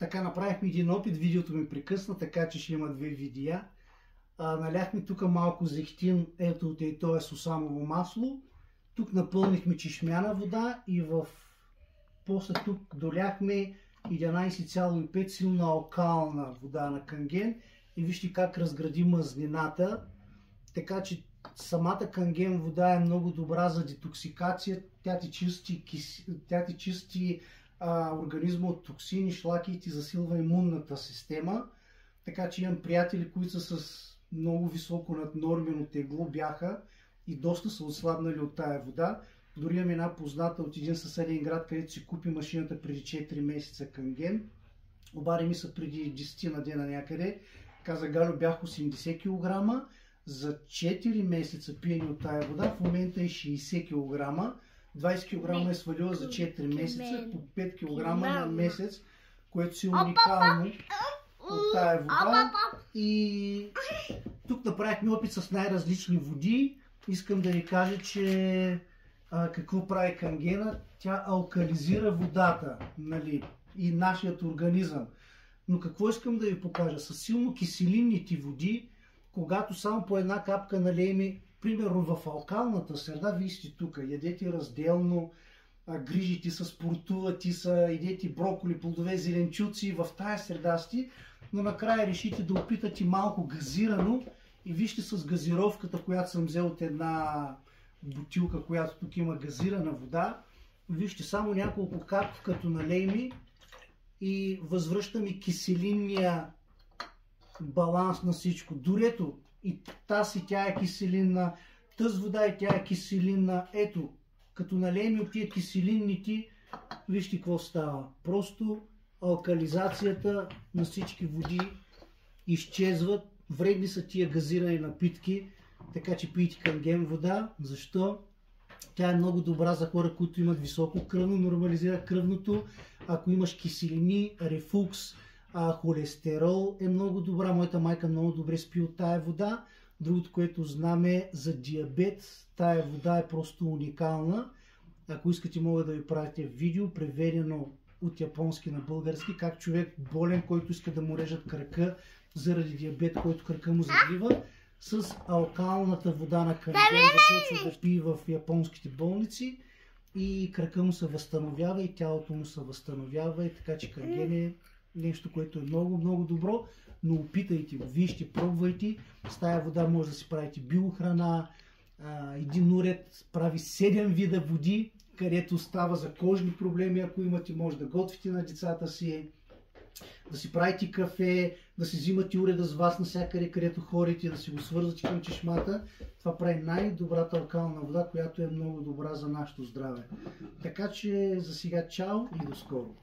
Така направихме един опит, видеото ми прекъсна, така че ще има две видеа. Наляхме тук малко зехтин, ето от ето е сусамово масло. Тук напълнихме чешмяна вода и после тук доляхме 11,5 силна алкална вода на канген и вижте как разгради мазнината. Така че самата канген вода е много добра за детоксикация. Тя ти чисти организма от токсини, шлаки и ти засилва имунната система. Така че имам приятели, които са с много високо наднормено тегло бяха и доста са отслабнали от тая вода. Дори имам една позната от един съседен град, където си купи машината преди 4 месеца канген. Обади ми са преди 10 на дена някъде. Каза: Галю, бях 80 кг. За 4 месеца пиени от тая вода, в момента е 60 кг. 20 кг е свалила за 4 месеца, по 5 кг на месец, което си е уникално от тая вода. И тук направихме опит с най-различни води. Искам да ви кажа, че какво прави кангена? Тя алкализира водата, нали, и нашият организъм. Но какво искам да ви покажа? С силно киселинните води, когато само по една капка налеем, примерно в алкалната среда, вие сте тук, ядете разделно, грижите се, спортувате се, идете броколи, плодове, зеленчуци, в тая среда сте, но накрая решите да опитате малко газирано и вижте с газировката, която съм взел от една бутилка, която тук има газирана вода, вижте само няколко капки като налейми и възвръщаме киселинния баланс на всичко. Дорето и тази тя е киселинна, тази вода и тя е киселинна. Ето, като налеем от тия киселинните, вижте какво става. Просто алкализацията на всички води изчезват. Вредни са тия газирани напитки, така че пийте канген вода. Защо? Тя е много добра за хора, които имат високо кръвно, нормализира кръвното. Ако имаш киселини, рефлукс, холестерол е много добра. Моята майка много добре спи от тая вода. Другото, което знаме за диабет, тая вода е просто уникална. Ако искате, мога да ви правите видео, преведено от японски на български, как човек болен, който иска да му режат кръка заради диабет, който кръка му загрива, с алкалната вода на канген започва да пие в японските болници и кръка му се възстановява и тялото му се възстановява. И така че канген е нещо, което е много, много добро, но опитайте го, вижте, пробвайте. С тая вода може да си правите биохрана. Един уред прави 7 вида води, където става за кожни проблеми, ако имате, може да готвите на децата си, да си правите кафе, да си взимате уреда с вас навсякъде, където ходите, да си го свързвате към чешмата. Това прави най-добрата алкална вода, която е много добра за нашето здраве. Така че за сега чао и до скоро!